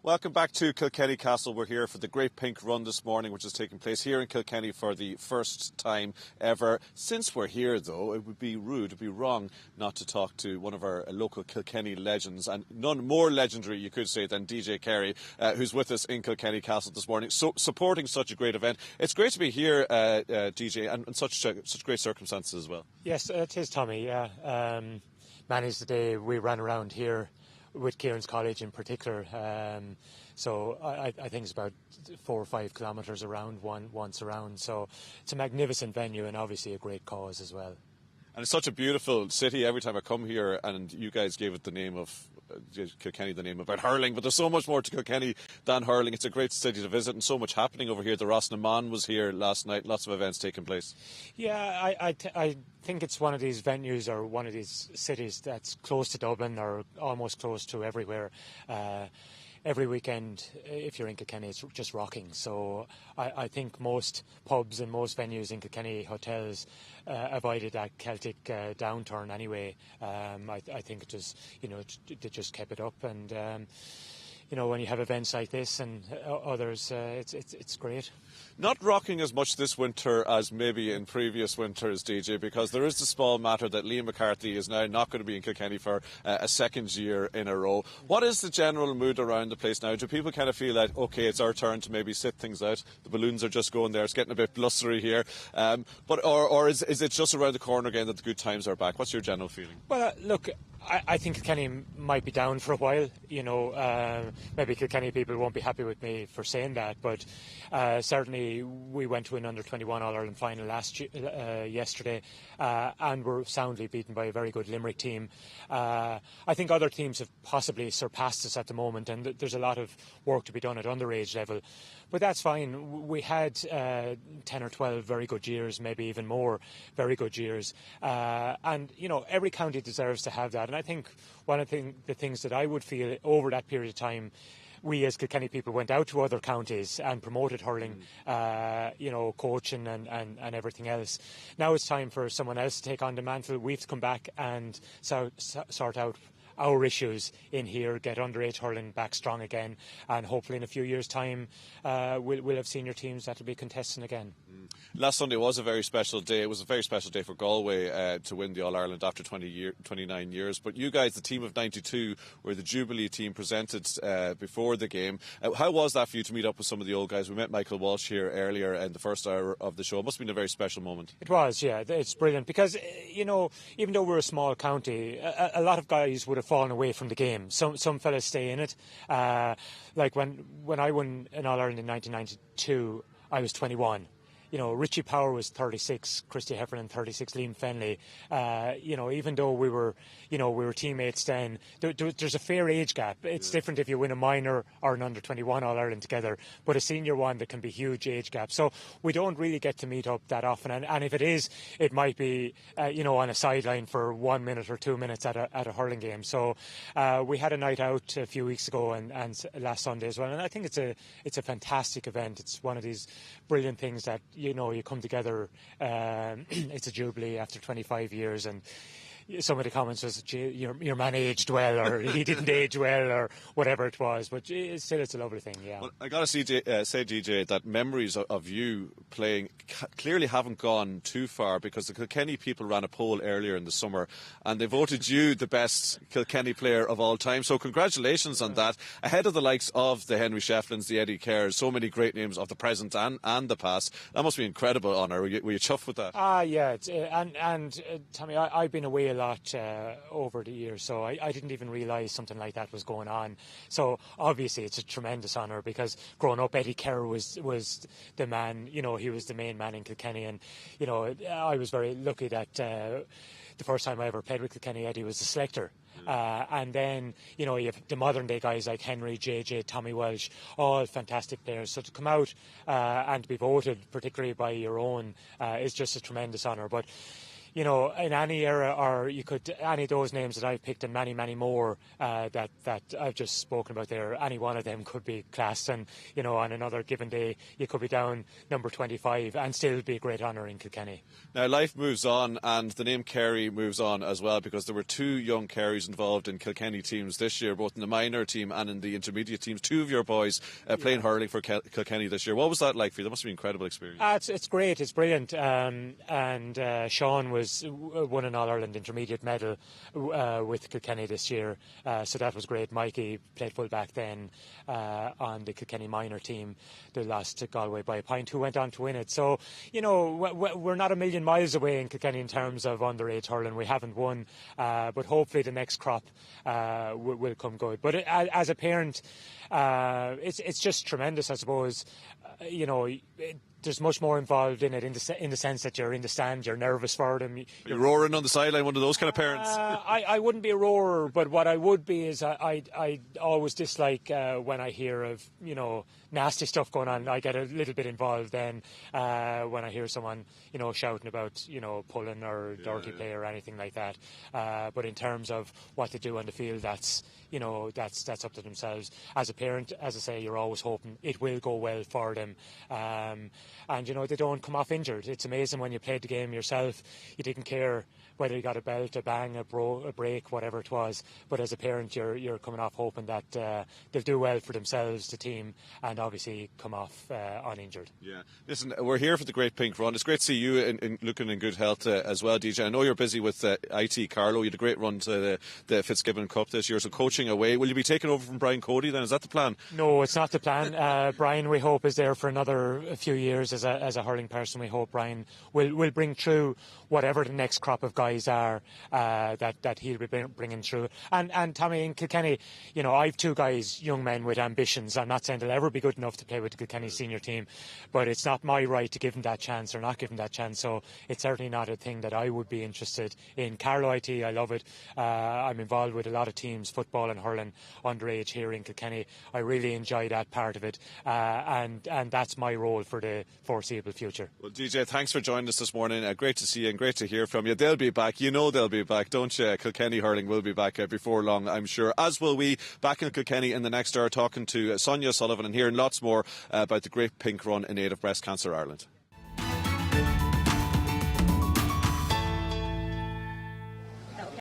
Welcome back to Kilkenny Castle. We're here for the Great Pink Run this morning, which is taking place here in Kilkenny for the first time ever. Since we're here, though, it would be rude, it would be wrong not to talk to one of our local Kilkenny legends, and none more legendary, you could say, than DJ Carey, who's with us in Kilkenny Castle this morning, so supporting such a great event. It's great to be here, DJ, and in such great circumstances as well. Yes, it is, Tommy. Yeah, managed the day we ran around here with Kieran's College in particular. So I think it's about 4 or 5 kilometres around, once around. So it's a magnificent venue and obviously a great cause as well. And it's such a beautiful city. Every time I come here, and you guys gave it the name of Kilkenny, the name about hurling, but there's so much more to Kilkenny than hurling. It's a great city to visit and so much happening over here. The Rosnaman was here last night, lots of events taking place. Yeah, I think it's one of these venues or one of these cities that's close to Dublin or almost close to everywhere. Every weekend, if you're in Kilkenny, it's just rocking. So I think most pubs and most venues in Kilkenny, hotels, avoided that Celtic downturn anyway. I think it just, they just kept it up. And, when you have events like this and others, it's great. Not rocking as much this winter as maybe in previous winters, DJ, because there is the small matter that Liam McCarthy is now not going to be in Kilkenny for a second year in a row. What is the general mood around the place now? Do people kind of feel like, OK, it's our turn to maybe sit things out? The balloons are just going there. It's getting a bit blustery here. Or is it just around the corner again that the good times are back? What's your general feeling? Well, look, I think Kilkenny might be down for a while. Maybe Kilkenny people won't be happy with me for saying that, but certainly we went to an under-21 All-Ireland final yesterday and were soundly beaten by a very good Limerick team. I think other teams have possibly surpassed us at the moment, and there's a lot of work to be done at underage level. But that's fine. We had 10 or 12 very good years, maybe even more very good years. And, every county deserves to have that. And I think one of the things that I would feel over that period of time, we as Kilkenny people went out to other counties and promoted hurling, coaching and everything else. Now it's time for someone else to take on the mantle. We have to come back and sort out our issues in here, get underage hurling back strong again, and hopefully in a few years' time we'll have senior teams that will be contesting again. Last Sunday was a very special day. It was a very special day for Galway to win the All-Ireland after 29 years. But you guys, the team of 92, were the Jubilee team presented before the game. How was that for you to meet up with some of the old guys? We met Michael Walsh here earlier in the first hour of the show. It must have been a very special moment. It was, yeah. It's brilliant because, even though we're a small county, a lot of guys would have fallen away from the game. Some fellas stay in it. Like when I won an All-Ireland in 1992, I was 21. Richie Power was 36, Christy Heffernan 36, Liam Fenley. Even though we were teammates then, there's a fair age gap. It's different if you win a minor or an under-21 All-Ireland together, but a senior one, there can be huge age gaps. So we don't really get to meet up that often. And if it is, it might be, on a sideline for 1 minute or 2 minutes at a hurling game. So we had a night out a few weeks ago and last Sunday as well. And I think it's a fantastic event. It's one of these brilliant things that, you come together. It's a jubilee after 25 years, and some of the comments was, your man aged well, or he didn't age well, or whatever it was. But still, it's a lovely thing, yeah. Well, I got to say, DJ, that memories of you playing clearly haven't gone too far, because the Kilkenny people ran a poll earlier in the summer, and they voted you the best Kilkenny player of all time. So congratulations on that. Ahead of the likes of the Henry Shefflins, the Eddie Kerrs, so many great names of the present and the past. That must be an incredible honour. Were you chuffed with that? Yeah. And Tommy, I've been away a lot over the years, so I didn't even realise something like that was going on. So obviously it's a tremendous honour, because growing up, Eddie Kerr was the man. He was the main man in Kilkenny, and I was very lucky that the first time I ever played with Kilkenny, Eddie was the selector. And then, you have the modern day guys like Henry, JJ, Tommy Welsh, all fantastic players. So to come out and to be voted, particularly by your own, is just a tremendous honour. But you know, in any era, or you could, any of those names that I've picked and many, many more that I've just spoken about there, any one of them could be class. And, you know, on another given day, you could be down number 25 and still be a great honour in Kilkenny. Now, life moves on, and the name Kerry moves on as well, because there were 2 young Kerrys involved in Kilkenny teams this year, both in the minor team and in the intermediate teams. 2 of your boys playing hurling for Kilkenny this year. What was that like for you? That must have been an incredible experience. It's great, it's brilliant. And Sean won an All-Ireland intermediate medal with Kilkenny this year, so that was great. Mikey played full-back then on the Kilkenny minor team. They lost to Galway by a point, who went on to win it. So, you know, we're not a million miles away in Kilkenny in terms of underage hurling. We haven't won, but hopefully the next crop will come good. But as a parent, it's just tremendous, I suppose. You know, there's much more involved in it in the sense that you're in the stand, you're nervous for them. You're roaring on the sideline, one of those kind of parents. I wouldn't be a roarer, but what I would be is I always dislike when I hear of, you know, nasty stuff going on. I get a little bit involved then when I hear someone, you know, shouting about, you know, pulling or dirty play or anything like that. But in terms of what they do on the field, that's up to themselves. As a parent, as I say, you're always hoping it will go well for them. And, you know, they don't come off injured. It's amazing when you played the game yourself, you didn't care whether you got a belt, a bang, a break, whatever it was. But as a parent, you're coming off hoping that they'll do well for themselves, the team, and obviously come off uninjured. Yeah. Listen, we're here for the Great Pink Run. It's great to see you in looking in good health as well, DJ. I know you're busy with IT Carlow. You had a great run to the Fitzgibbon Cup this year, so coaching away. Will you be taking over from Brian Cody then? Is that the plan? No, it's not the plan. Brian, we hope, is there for another few years as a hurling person. We hope Brian will bring through whatever the next crop of guys are that he'll be bringing through. And Tommy, in Kilkenny, you know, I've 2 guys, young men with ambitions. I'm not saying they'll ever be good enough to play with the Kilkenny senior team, but it's not my right to give them that chance or not give them that chance. So it's certainly not a thing that I would be interested in. Carlow IT, I love it. I'm involved with a lot of teams, football and hurling, underage here in Kilkenny. I really enjoy that part of it, and that's my role for the foreseeable future. Well, DJ, thanks for joining us this morning. Great to see you and great to hear from you. They'll be back. You know they'll be back, don't you? Kilkenny hurling will be back before long, I'm sure. As will we, back in Kilkenny in the next hour, talking to Sonia Sullivan and hearing lots more about the Great Pink Run in aid of Breast Cancer Ireland.